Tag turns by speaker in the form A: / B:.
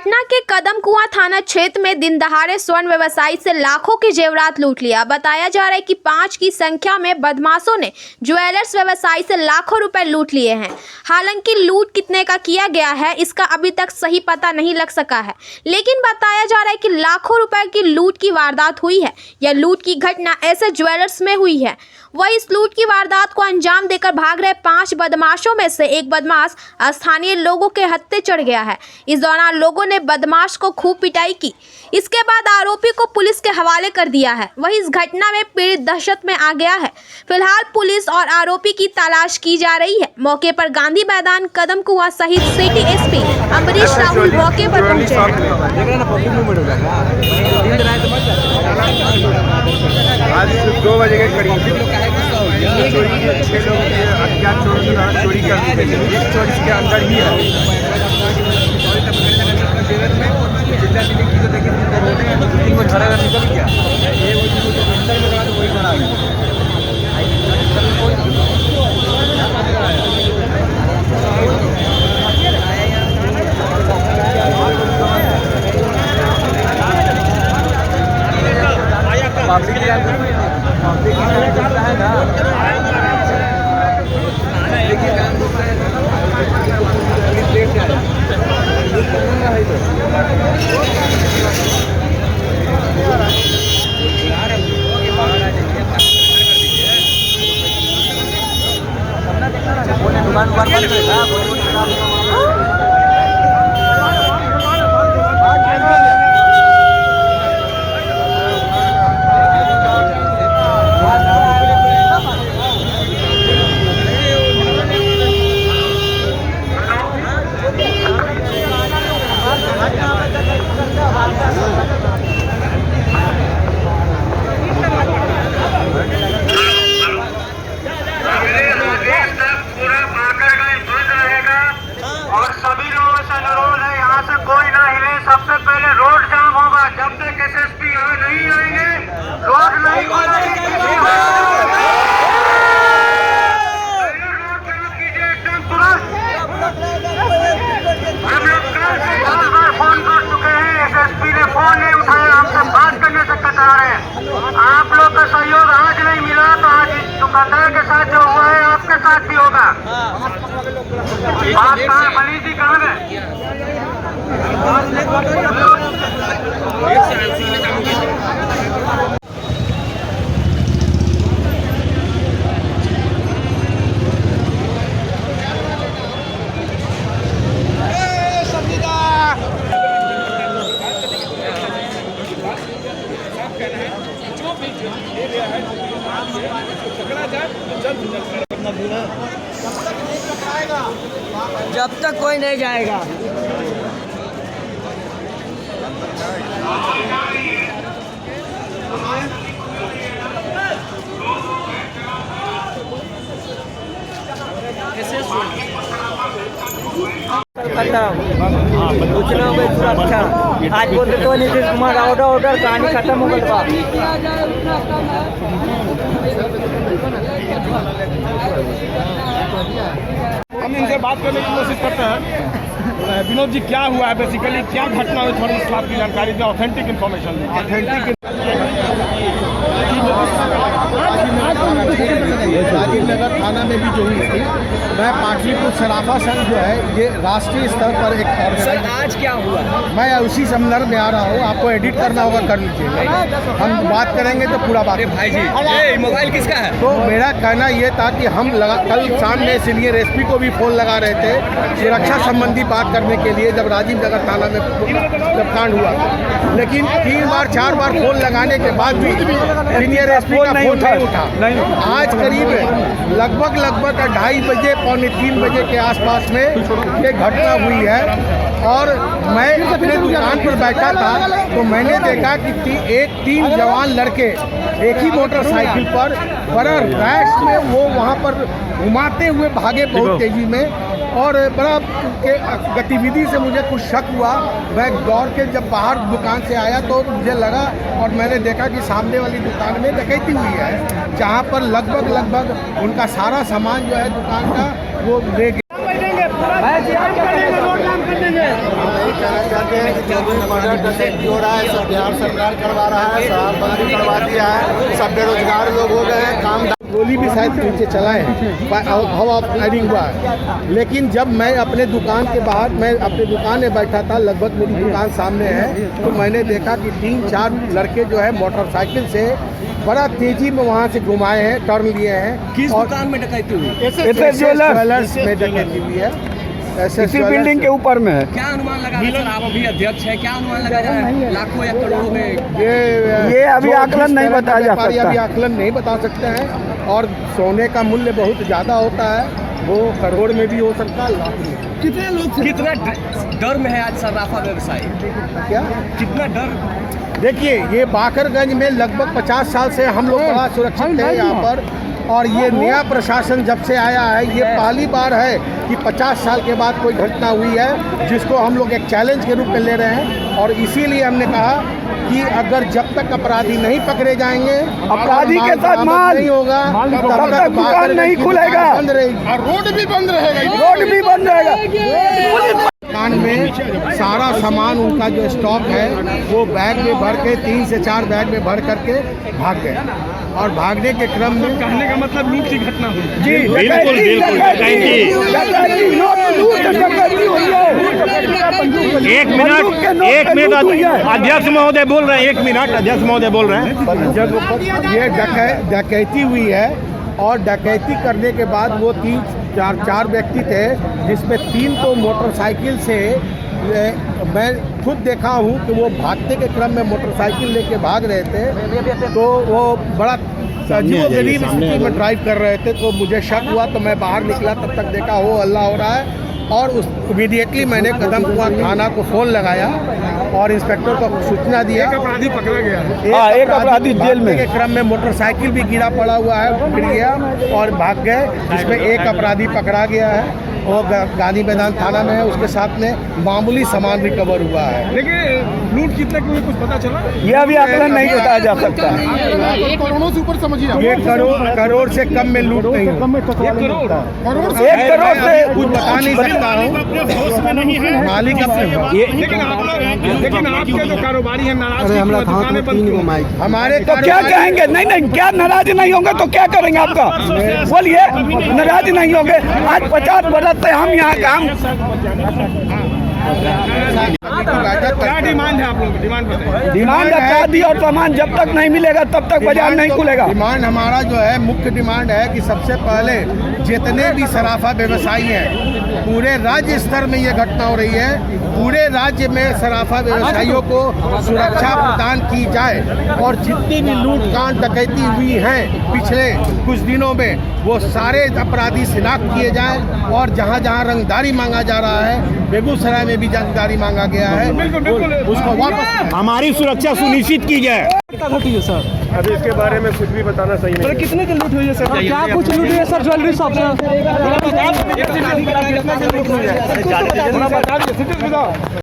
A: पटना के कदम कुआं थाना क्षेत्र में दिन दहाड़े स्वर्ण व्यवसायी से लाखों के जेवरात लूट लिया। बताया जा रहा है कि 5 की संख्या में बदमाशों ने ज्वेलर्स व्यवसायी से लाखों रुपए लूट लिए हैं। हालांकि लूट कितने का किया गया है इसका अभी तक सही पता नहीं लग सका है, लेकिन बताया जा रहा है कि लाखों रुपए की लूट की वारदात हुई है। यह लूट की घटना ऐसे ज्वेलर्स में हुई है। वही इस लूट की वारदात को अंजाम देकर भाग रहे 5 बदमाशों में से एक बदमाश स्थानीय लोगों के हत्थे चढ़ गया है। इस दौरान लोगों ने बदमाश को खूब पिटाई की। इसके बाद आरोपी को पुलिस के हवाले कर दिया है। वही इस घटना में पीड़ित दहशत में आ गया है। फिलहाल पुलिस और आरोपी की तलाश की जा रही है। मौके पर गांधी मैदान कदम कुआं सहित सिटी एसपी अम्बरीश राहुल मौके पर पहुंचे हैं।
B: आज 2 बजे के करीब चोरी के 6 लोग अज्ञात चोरी कर दी गई। एक चोर इसके अंदर ही है। निकल गया अंदर में लगा तो वही बना सबसे पहले रोड जाम होगा जब तक एसएसपी यहाँ नहीं आएंगे। रोड नहीं कीजिए एकदम तुरंत। हम लोग कल से 10 बार फोन कर चुके हैं, एसएसपी ने फोन नहीं उठाया, हमसे बात करने से कतरा रहे हैं। आप लोग का सहयोग आज नहीं मिला तो आज इस दुकानदार के साथ जो हुआ है आपके साथ भी होगा। बात कहाँ मनीष जी कहाँ गए?
C: जब तक कोई नहीं जाएगा। सूचना में सुरक्षा आज बोलते तो नीतीश कुमार ऑर्डर कहानी खत्म हो गई।
B: हम इनसे बात करने की कोशिश करते हैं। विनोद जी क्या हुआ है, बेसिकली क्या घटना हुई, थोड़ी इस बात की जानकारी दें, ऑथेंटिक इन्फॉर्मेशन।
D: राजीव नगर थाना में भी जो हुई थी, मैं पाटलिपुत्र सराफा संघ जो है ये राष्ट्रीय स्तर पर एक
C: सर आज क्या हुआ?
D: मैं उसी संदर्भ में आ रहा हूँ, आपको एडिट करना होगा कर लीजिए, हम बात करेंगे तो पूरा बात।
C: भाई जी ये मोबाइल किसका है?
D: तो मेरा कहना ये था कि हम कल सामने सीनियर एसपी को भी फ़ोन लगा रहे थे सुरक्षा संबंधी बात करने के लिए, जब राजीव नगर थाना में जब कांड हुआ, लेकिन 3 बार 4 बार फ़ोन लगाने के बाद भी सीनियर एसपी का फ़ोन नहीं उठा। आज करीब लगभग 2:30 बजे 2:45 बजे के आसपास में ये घटना हुई है। और मैं अपने दुकान पर बैठा था तो मैंने देखा कि 3 जवान लड़के एक ही मोटरसाइकिल पर बड़ा रैश में वो वहाँ पर घुमाते हुए भागे बहुत तेज़ी में, और बड़ा गतिविधि से मुझे कुछ शक हुआ। मैं दौड़ के जब बाहर दुकान से आया तो मुझे लगा और मैंने देखा कि सामने वाली दुकान में डकैती हुई है, जहाँ पर लगभग उनका सारा सामान जो है दुकान का वो ले गए।
E: के जो भी मर्डर डकैती हो रहा है सब बिहार सरकार करवा रहा है, शराबबंदी करवा दिया है, सब बेरोजगार लोग हो गए हैं, काम
D: गोली भी शायद नीचे चलाए हैं, हवा फायरिंग हुआ है। लेकिन जब मैं अपने दुकान के बाहर, मैं अपने दुकान में बैठा था, लगभग मेरी दुकान सामने है, तो मैंने देखा कि 3-4 लड़के जो है मोटरसाइकिल से बड़ा तेजी में वहाँ से घुमाए हैं, टर्न लिए हैं।
C: किस
D: और
C: दुकान में डकैती हुई?
D: SS ज्वेलर्स में डकैती हुई है।
F: इसी बिल्डिंग के ऊपर में है।
C: क्या अनुमान लगा रहे सर, आप अभी अध्यक्ष हैं, क्या अनुमान लगा रहे हैं लाखों या करोड़ों में?
D: ये
F: अभी आकलन नहीं बताया जा सकता।
D: अभी आकलन नहीं बता सकते हैं, और सोने का मूल्य बहुत ज़्यादा होता है, वो करोड़ में भी हो सकता है, लाख में।
C: कितने लोग, कितना डर में है आज सर्राफा व्यवसायी?
D: क्या
C: कितना डर?
D: देखिए, ये बाकरगंज में लगभग 50 साल से हम लोग बड़ा सुरक्षित थे यहाँ पर, और ये नया प्रशासन जब से आया है, ये पहली बार है कि 50 साल के बाद कोई घटना हुई है जिसको हम लोग एक चैलेंज के रूप में ले रहे हैं। और इसीलिए हमने कहा कि अगर जब तक अपराधी नहीं पकड़े जाएंगे,
F: अपराधी के साथ माल
D: नहीं होगा,
F: तब तक दुकान नहीं खुलेगा,
D: बंद रहेगी,
E: और रोड भी बंद रहेगा।
F: रोड भी बंद रहेगा।
D: दुकान में सारा सामान उनका जो स्टॉक है वो बैग में भर के 3 से 4 बैग में भर करके भाग गए, और भागने के क्रम में,
C: कहने का मतलब लूट की घटना हुई।
F: जी बिल्कुल
G: एक मिनट अध्यक्ष महोदय बोल रहे हैं, 1 मिनट अध्यक्ष महोदय बोल रहे हैं।
D: ये डकैती हुई है, और डकैती करने के बाद वो 3-4 व्यक्ति थे, जिसमें 3 तो मोटरसाइकिल से, मैं खुद देखा हूँ कि वो भागते के क्रम में मोटरसाइकिल लेके भाग रहे थे, तो वो बड़ा अजीबोगरीब स्थिति में ड्राइव कर रहे थे। तो मुझे शक हुआ, तो मैं बाहर निकला, तब तक देखा हो हल्ला हो रहा है, और उस इमीडिएटली मैंने कदमकुआं थाना को फ़ोन लगाया और इंस्पेक्टर को सूचना दिया। एक अपराधी पकड़ा गया,
F: एक अपराधी जेल में
D: के क्रम में मोटरसाइकिल भी गिरा पड़ा हुआ है, गिर गया और भाग गए, जिसमें एक अपराधी पकड़ा गया है, वो गांधी मैदान थाना में है। उसके साथ में मामूली सामान रिकवर हुआ है।
C: लेकिन लूट कितने की हुई कुछ पता चला?
F: यह अभी आकलन नहीं बताया जा सकता।
E: करोड़ों से ऊपर समझिए,
D: ये करोड़ से कम में लूट नहीं हुई।
F: 1 करोड़ से
D: कुछ बता नहीं सकता हूँ, मालिक अपने।
C: लेकिन आपके जो कारोबारी हैं नाराज,
D: हमारे
F: तो क्या कहेंगे? नहीं, क्या नाराज नहीं होंगे तो क्या करेंगे? आपका बोलिए, नाराज नहीं होंगे। आज 50 बरस से हम यहाँ काम।
C: क्या डिमांड है आप लोग?
F: डिमांड अपराधी और सामान जब तक नहीं मिलेगा तब तक बाजार नहीं खुलेगा।
D: डिमांड हमारा जो है, मुख्य डिमांड है कि सबसे पहले जितने भी सराफा व्यवसायी हैं, पूरे राज्य स्तर में ये घटना हो रही है, पूरे राज्य में सराफा व्यवसायियों को सुरक्षा प्रदान की जाए, और जितनी भी लूटकांड डकैती हुई हैं पिछले कुछ दिनों में, वो सारे अपराधी शिनाख्त किए जाएं, और जहाँ जहाँ रंगदारी मांगा जा रहा है, बेगूसराय में भी रंगदारी मांगा गया है, उसको वापस
G: हमारी सुरक्षा सुनिश्चित की जाए।
C: सर
D: अभी इसके बारे में कुछ भी बताना सही नहीं।
C: कितने की लूट हुई है सर? क्या कुछ लूट हुई है सर? ज्वेलरी शॉप से